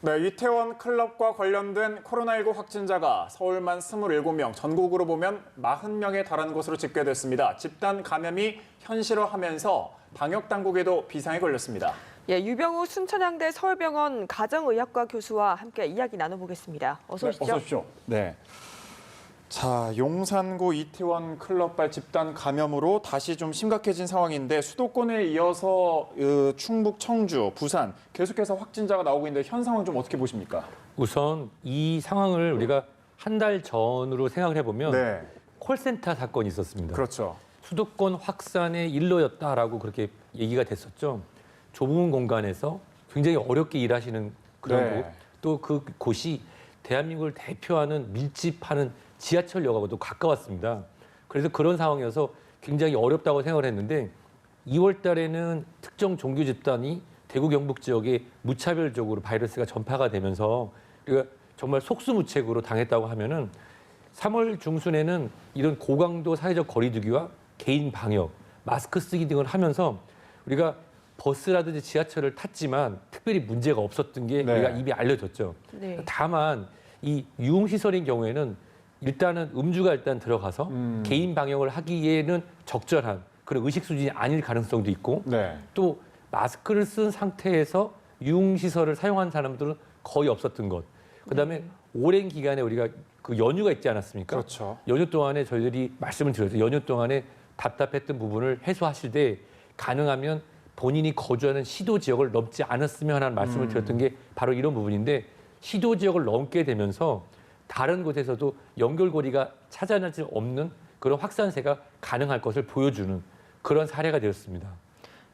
네, 이태원 클럽과 관련된 코로나19 확진자가 서울만 27명, 전국으로 보면 40명에 달하는 것으로 집계됐습니다. 집단 감염이 현실화하면서 방역당국에도 비상이 걸렸습니다. 예, 유병우 순천향대 서울병원 가정의학과 교수와 함께 이야기 나눠보겠습니다. 어서 오십시오. 네, 어서 오십시오. 네. 자, 용산구 이태원 클럽발 집단 감염으로 다시 좀 심각해진 상황인데 수도권에 이어서 충북, 청주, 부산 계속해서 확진자가 나오고 있는데 현 상황 좀 어떻게 보십니까? 우선 이 상황을 우리가 한 달 전으로 생각을 해보면 네, 콜센터 사건이 있었습니다. 그렇죠. 수도권 확산의 일로였다라고 그렇게 얘기가 됐었죠. 좁은 공간에서 굉장히 어렵게 일하시는 그런 네. 곳, 또 그 곳이 대한민국을 대표하는 밀집하는 지하철역하고도 가까웠습니다. 그래서 그런 상황이어서 굉장히 어렵다고 생각을 했는데 2월 달에는 특정 종교 집단이 대구 경북 지역에 무차별적으로 바이러스가 전파가 되면서 우리가 정말 속수무책으로 당했다고 하면은 3월 중순에는 이런 고강도 사회적 거리두기와 개인 방역, 마스크 쓰기 등을 하면서 우리가 버스라든지 지하철을 탔지만 특별히 문제가 없었던 게 네. 우리가 이미 알려졌죠. 네. 다만 이 유흥시설인 경우에는 일단은 음주가 일단 들어가서 개인 방역을 하기에는 적절한 그런 의식 수준이 아닐 가능성도 있고 네, 또 마스크를 쓴 상태에서 유흥시설을 사용한 사람들은 거의 없었던 것. 그다음에 오랜 기간에 우리가 그 연휴가 있지 않았습니까? 그렇죠. 연휴 동안에 저희들이 말씀을 드렸죠. 연휴 동안에 답답했던 부분을 해소하실 때 가능하면 본인이 거주하는 시도 지역을 넘지 않았으면 하는 말씀을 드렸던 게 바로 이런 부분인데 시도 지역을 넘게 되면서 다른 곳에서도 연결고리가 찾아낼 수 없는 그런 확산세가 가능할 것을 보여주는 그런 사례가 되었습니다.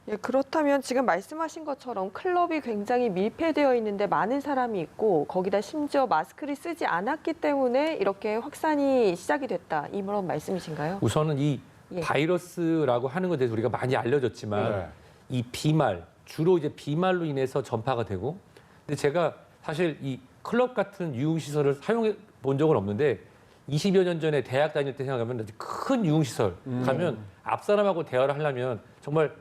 예, 그렇다면 지금 말씀하신 것처럼 클럽이 굉장히 밀폐되어 있는데 많은 사람이 있고 거기다 심지어 마스크를 쓰지 않았기 때문에 이렇게 확산이 시작이 됐다. 이런 말씀이신가요? 우선은 이 예. 바이러스라고 하는 것에 대해서 우리가 많이 알려졌지만 네. 이 비말, 주로 이제 비말로 인해서 전파가 되고 근데 제가 사실 이 클럽 같은 유흥시설을 사용해 본 적은 없는데 20여 년 전에 대학 다닐 때 생각하면 큰 유흥시설 가면 앞 사람하고 대화를 하려면 정말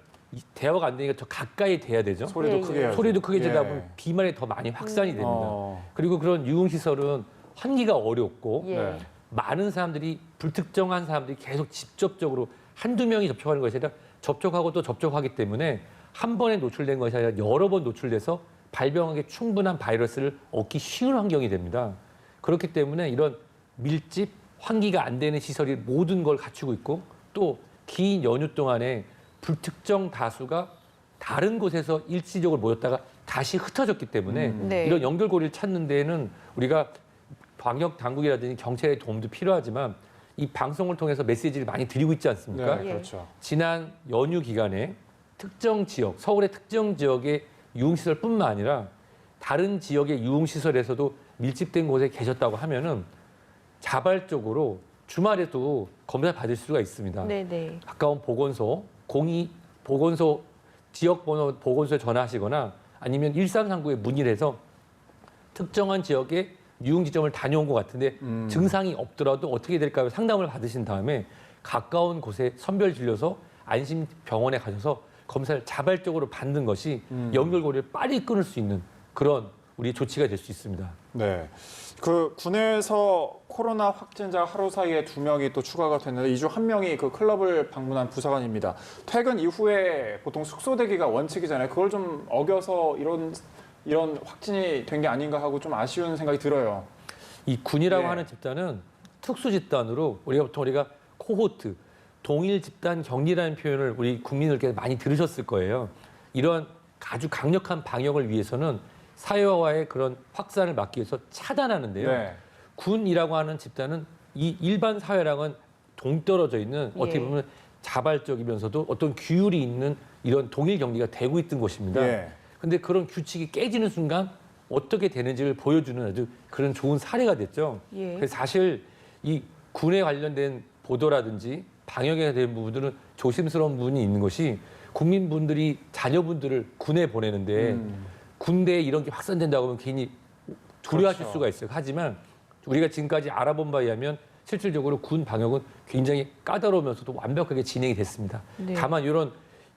대화가 안 되니까 더 가까이 돼야 되죠. 소리도 예, 크게 예. 해야죠. 소리도 크게 되다 예. 보면 비말이 더 많이 확산이 됩니다. 어, 그리고 그런 유흥시설은 환기가 어렵고 예. 네. 많은 사람들이 불특정한 사람들이 계속 직접적으로 한두 명이 접촉하는 것이 아니라 접촉하고 또 접촉하기 때문에 한 번에 노출된 것이 아니라 여러 번 노출돼서 발병하기 충분한 바이러스를 얻기 쉬운 환경이 됩니다. 그렇기 때문에 이런 밀집, 환기가 안 되는 시설이 모든 걸 갖추고 있고 또 긴 연휴 동안에 불특정 다수가 다른 곳에서 일시적으로 모였다가 다시 흩어졌기 때문에 네. 이런 연결고리를 찾는 데에는 우리가 방역 당국이라든지 경찰의 도움도 필요하지만 이 방송을 통해서 메시지를 많이 드리고 있지 않습니까? 네, 예. 그렇죠. 지난 연휴 기간에 특정 지역, 서울의 특정 지역의 유흥시설뿐만 아니라 다른 지역의 유흥시설에서도 밀집된 곳에 계셨다고 하면은 자발적으로 주말에도 검사 받을 수가 있습니다. 네네. 가까운 보건소, 보건소 지역 번호 보건소에 전화하시거나 아니면 1339에 문의를 해서 특정한 지역의 유흥지점을 다녀온 것 같은데 증상이 없더라도 어떻게 될까요? 상담을 받으신 다음에 가까운 곳에 선별 진료소 안심병원에 가셔서 검사를 자발적으로 받는 것이 연결고리를 빨리 끊을 수 있는 그런 우리 조치가 될 수 있습니다. 네. 그 군에서 코로나 확진자 하루 사이에 2명이 또 추가가 됐는데 이 중 1명이 그 클럽을 방문한 부사관입니다. 퇴근 이후에 보통 숙소 대기가 원칙이잖아요. 그걸 좀 어겨서 이런 확진이 된 게 아닌가 하고 좀 아쉬운 생각이 들어요. 이 군이라고 예. 하는 집단은 특수 집단으로 우리가 코호트, 동일 집단 격리라는 표현을 우리 국민들께서 많이 들으셨을 거예요. 이런 아주 강력한 방역을 위해서는 사회와의 그런 확산을 막기 위해서 차단하는데요. 네. 군이라고 하는 집단은 이 일반 사회랑은 동떨어져 있는 어떻게 예. 보면 자발적이면서도 어떤 규율이 있는 이런 동일 격리가 되고 있던 곳입니다. 예. 근데 그런 규칙이 깨지는 순간 어떻게 되는지를 보여주는 아주 그런 좋은 사례가 됐죠. 예. 그래서 사실 이 군에 관련된 보도라든지 방역에 대한 부분들은 조심스러운 부분이 있는 것이 국민분들이 자녀분들을 군에 보내는데 군대에 이런 게 확산된다고 하면 괜히 두려워하실 그렇죠. 수가 있어요. 하지만 우리가 지금까지 알아본 바에 의하면 실질적으로 군 방역은 굉장히 까다로우면서도 완벽하게 진행이 됐습니다. 네. 다만 이런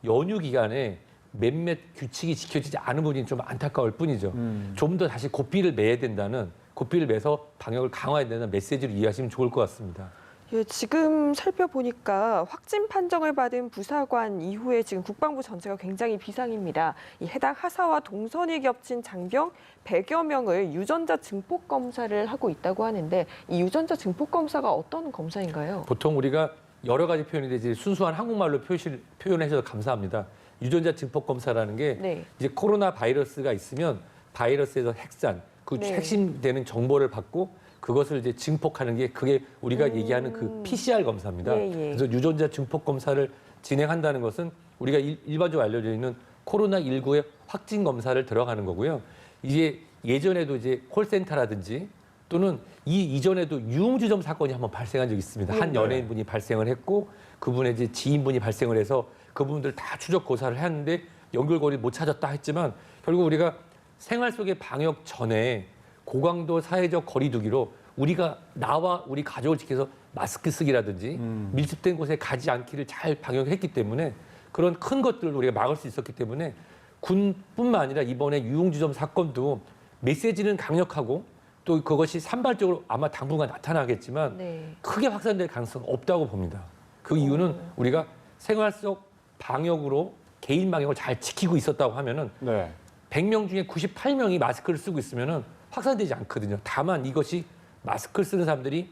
연휴 기간에 몇몇 규칙이 지켜지지 않은 부분이 좀 안타까울 뿐이죠. 좀 더 다시 고삐를 매야 된다는, 고삐를 매서 방역을 강화해야 된다는 메시지를 이해하시면 좋을 것 같습니다. 예, 지금 살펴보니까 확진 판정을 받은 부사관 이후에 지금 국방부 전체가 굉장히 비상입니다. 이 해당 하사와 동선이 겹친 장병 100여 명을 유전자 증폭 검사를 하고 있다고 하는데 이 유전자 증폭 검사가 어떤 검사인가요? 보통 우리가 여러 가지 표현이 되지 순수한 한국말로 표현해 주셔서 감사합니다. 유전자 증폭 검사라는 게 네. 이제 코로나 바이러스가 있으면 바이러스에서 핵산, 그 네. 핵심되는 정보를 받고 그것을 이제 증폭하는 게 그게 우리가 얘기하는 그 PCR 검사입니다. 예, 예. 그래서 유전자 증폭 검사를 진행한다는 것은 우리가 일반적으로 알려져 있는 코로나19의 확진 검사를 들어가는 거고요. 이게 예전에도 이제 콜센터라든지 또는 이 이전에도 유흥주점 사건이 한번 발생한 적이 있습니다. 한 네. 연예인분이 발생을 했고 그분의 이제 지인분이 발생을 해서 그분들 다 추적 고사를 했는데 연결고리 못 찾았다 했지만 결국 우리가 생활 속의 방역 전에 고강도 사회적 거리두기로 우리가 나와 우리 가족을 지켜서 마스크 쓰기라든지 밀집된 곳에 가지 않기를 잘 방역했기 때문에 그런 큰 것들을 우리가 막을 수 있었기 때문에 군뿐만 아니라 이번에 유흥주점 사건도 메시지는 강력하고 또 그것이 산발적으로 아마 당분간 나타나겠지만 네. 크게 확산될 가능성은 없다고 봅니다. 그 이유는 우리가 생활 속 방역으로 개인 방역을 잘 지키고 있었다고 하면은 네. 100명 중에 98명이 마스크를 쓰고 있으면은 확산되지 않거든요. 다만 이것이 마스크를 쓰는 사람들이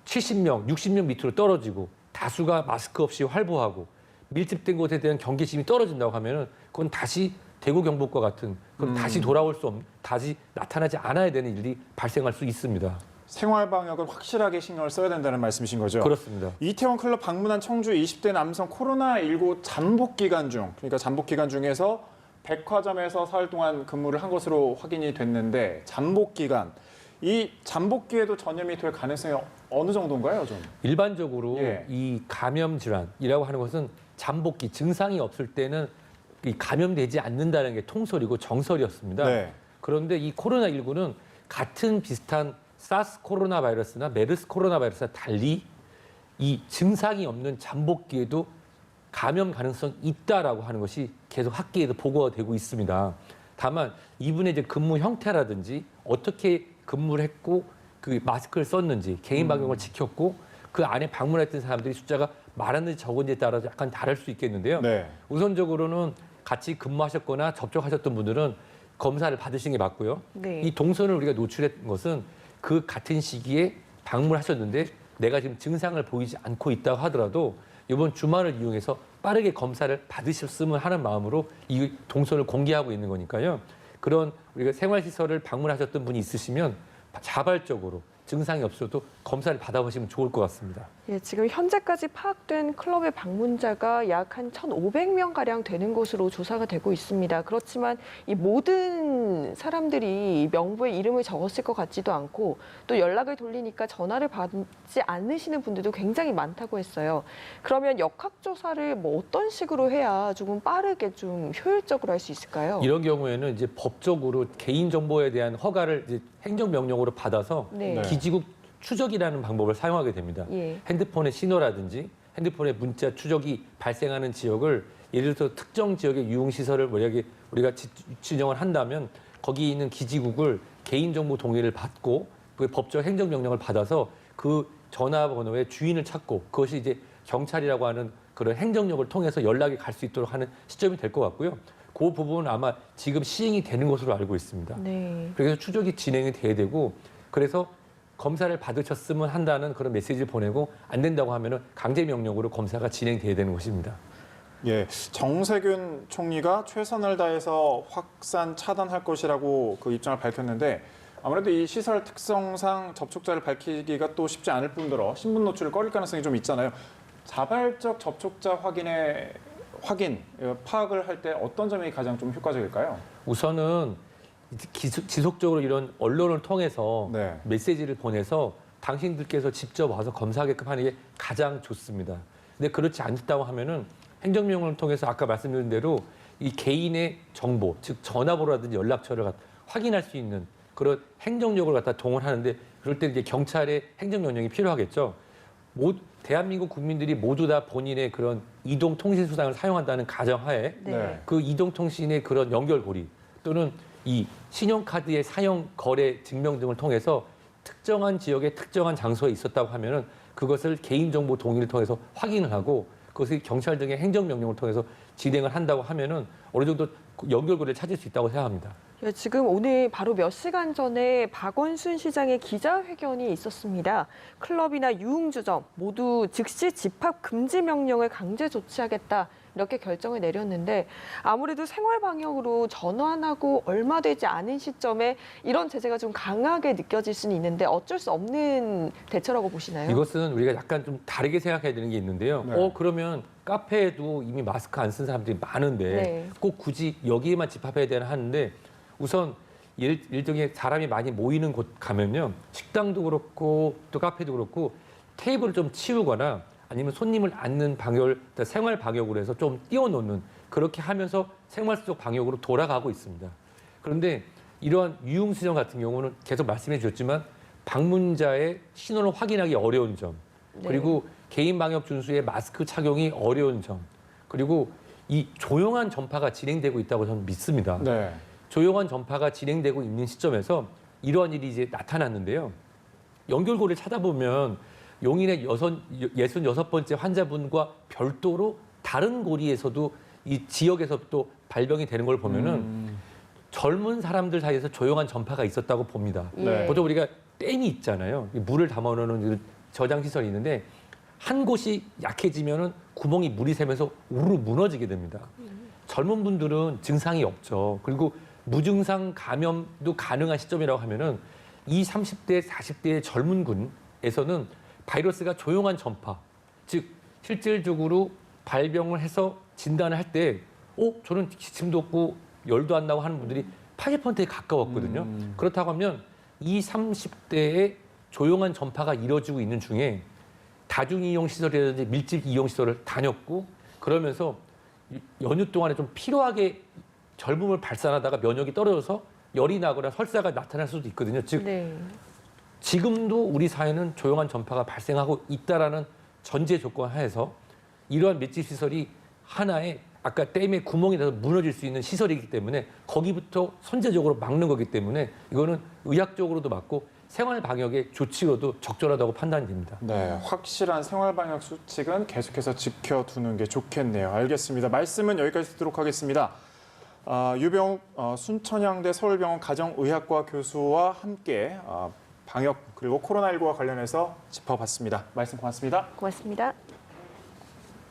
70명, 60명 밑으로 떨어지고 다수가 마스크 없이 활보하고 밀집된 곳에 대한 경계심이 떨어진다고 하면은 그건 다시 대구 경북과 같은 그건 다시 돌아올 수 없는, 다시 나타나지 않아야 되는 일이 발생할 수 있습니다. 생활 방역은 확실하게 신경을 써야 된다는 말씀이신 거죠? 그렇습니다. 이태원 클럽 방문한 청주 20대 남성 코로나19 잠복 기간 중, 그러니까 잠복 기간 중에서 백화점에서 사흘 동안 근무를 한 것으로 확인이 됐는데 잠복 기간, 이 잠복기에도 전염이 될 가능성이 어느 정도인가요, 좀? 일반적으로 예. 이 감염 질환이라고 하는 것은 잠복기 증상이 없을 때는 이 감염되지 않는다는 게 통설이고 정설이었습니다. 네. 그런데 이 코로나19는 같은 비슷한 사스 코로나 바이러스나 메르스 코로나 바이러스와 달리 이 증상이 없는 잠복기에도 감염 가능성이 있다라고 하는 것이 계속 학계에도 보고가 되고 있습니다. 다만 이분의 이제 근무 형태라든지 어떻게 근무를 했고 그 마스크를 썼는지 개인 방역을 지켰고 그 안에 방문했던 사람들이 숫자가 많았는지 적은지에 따라서 약간 다를 수 있겠는데요. 네. 우선적으로는 같이 근무하셨거나 접촉하셨던 분들은 검사를 받으신 게 맞고요. 네. 이 동선을 우리가 노출했던 것은 그 같은 시기에 방문하셨는데 내가 지금 증상을 보이지 않고 있다고 하더라도 이번 주말을 이용해서 빠르게 검사를 받으셨으면 하는 마음으로 이 동선을 공개하고 있는 거니까요. 그런 우리가 생활시설을 방문하셨던 분이 있으시면 자발적으로 증상이 없어도 검사를 받아보시면 좋을 것 같습니다. 예, 지금 현재까지 파악된 클럽의 방문자가 약 한 1,500명 가량 되는 것으로 조사가 되고 있습니다. 그렇지만 이 모든 사람들이 명부에 이름을 적었을 것 같지도 않고 또 연락을 돌리니까 전화를 받지 않으시는 분들도 굉장히 많다고 했어요. 그러면 역학조사를 뭐 어떤 식으로 해야 조금 빠르게 좀 효율적으로 할 수 있을까요? 이런 경우에는 이제 법적으로 개인 정보에 대한 허가를 이제 행정명령으로 받아서 네. 기지국 추적이라는 방법을 사용하게 됩니다. 예. 핸드폰의 신호라든지 핸드폰의 문자 추적이 발생하는 지역을 예를 들어서 특정 지역의 유흥시설을 만약에 우리가 지정을 한다면 거기 있는 기지국을 개인정보 동의를 받고 그 법적 행정명령을 받아서 그 전화번호의 주인을 찾고 그것이 이제 경찰이라고 하는 그런 행정력을 통해서 연락이 갈 수 있도록 하는 시점이 될 것 같고요. 그 부분은 아마 지금 시행이 되는 것으로 알고 있습니다. 네. 그래서 추적이 진행이 돼야 되고 그래서 검사를 받으셨으면 한다는 그런 메시지를 보내고 안 된다고 하면은 강제 명령으로 검사가 진행돼야 되는 것입니다. 예, 정세균 총리가 최선을 다해서 확산 차단할 것이라고 그 입장을 밝혔는데 아무래도 이 시설 특성상 접촉자를 밝히기가 또 쉽지 않을 뿐더러 신분 노출을 꺼릴 가능성이 좀 있잖아요. 자발적 접촉자 파악을 할 때 어떤 점이 가장 좀 효과적일까요? 우선은 지속적으로 이런 언론을 통해서 네. 메시지를 보내서 당신들께서 직접 와서 검사하게끔 하는 게 가장 좋습니다. 근데 그렇지 않다고 하면은 행정명령을 통해서 아까 말씀드린 대로 이 개인의 정보, 즉 전화번호라든지 연락처를 확인할 수 있는 그런 행정력을 갖다 동원하는데 그럴 때 이제 경찰의 행정명령이 필요하겠죠. 대한민국 국민들이 모두 다 본인의 그런 이동 통신 수단을 사용한다는 가정하에 네. 그 이동 통신의 그런 연결고리 또는 이 신용카드의 사용 거래 증명 등을 통해서 특정한 지역의 특정한 장소에 있었다고 하면은 그것을 개인정보 동의를 통해서 확인을 하고 그것을 경찰 등의 행정명령을 통해서 진행을 한다고 하면은 어느 정도 연결고리를 찾을 수 있다고 생각합니다. 예, 지금 오늘 바로 몇 시간 전에 박원순 시장의 기자회견이 있었습니다. 클럽이나 유흥주점 모두 즉시 집합 금지 명령을 강제 조치하겠다. 이렇게 결정을 내렸는데 아무래도 생활 방역으로 전환하고 얼마 되지 않은 시점에 이런 제재가 좀 강하게 느껴질 수는 있는데 어쩔 수 없는 대처라고 보시나요? 이것은 우리가 약간 좀 다르게 생각해야 되는 게 있는데요. 네. 그러면 카페에도 이미 마스크 안 쓴 사람들이 많은데 네. 꼭 굳이 여기에만 집합해야 되나 하는데 우선 일종의 사람이 많이 모이는 곳 가면요. 식당도 그렇고 또 카페도 그렇고 테이블을 좀 치우거나 아니면 손님을 앉는 방역을 생활 방역으로 해서 좀 띄워놓는 그렇게 하면서 생활 속 방역으로 돌아가고 있습니다. 그런데 이러한 유흥시설 같은 경우는 계속 말씀해 주셨지만 방문자의 신원을 확인하기 어려운 점 그리고 개인 방역 준수의 마스크 착용이 어려운 점 그리고 이 조용한 전파가 진행되고 있다고 저는 믿습니다. 네. 조용한 전파가 진행되고 있는 시점에서 이러한 일이 이제 나타났는데요. 연결고리를 찾아보면 용인의 66번째 환자분과 별도로 다른 고리에서도 이 지역에서 또 발병이 되는 걸 보면은 젊은 사람들 사이에서 조용한 전파가 있었다고 봅니다. 네. 보통 우리가 댐이 있잖아요. 물을 담아놓는 저장 시설이 있는데 한 곳이 약해지면은 구멍이 물이 새면서 우르르 무너지게 됩니다. 젊은 분들은 증상이 없죠. 그리고 무증상 감염도 가능한 시점이라고 하면은 이 30대, 40대의 젊은 군에서는 바이러스가 조용한 전파, 즉 실질적으로 발병을 해서 진단을 할 때, 저는 기침도 없고 열도 안 나고 하는 분들이 80%에 가까웠거든요. 그렇다고 하면 이 30대의 조용한 전파가 이루어지고 있는 중에 다중이용 시설이라든지 밀집 이용 시설을 다녔고 그러면서 연휴 동안에 좀 피로하게 젊음을 발산하다가 면역이 떨어져서 열이 나거나 설사가 나타날 수도 있거든요. 즉 네. 지금도 우리 사회는 조용한 전파가 발생하고 있다라는 전제 조건 하에서 이러한 밀집 시설이 하나의 아까 댐에 구멍이 나서 무너질 수 있는 시설이기 때문에 거기부터 선제적으로 막는 거기 때문에 이거는 의학적으로도 맞고 생활 방역의 조치로도 적절하다고 판단이 됩니다. 네, 확실한 생활 방역 수칙은 계속해서 지켜두는 게 좋겠네요. 알겠습니다. 말씀은 여기까지 듣도록 하겠습니다. 유병욱 순천향대 서울병원 가정의학과 교수와 함께 방역 그리고 코로나19와 관련해서 짚어봤습니다. 말씀 고맙습니다. 고맙습니다.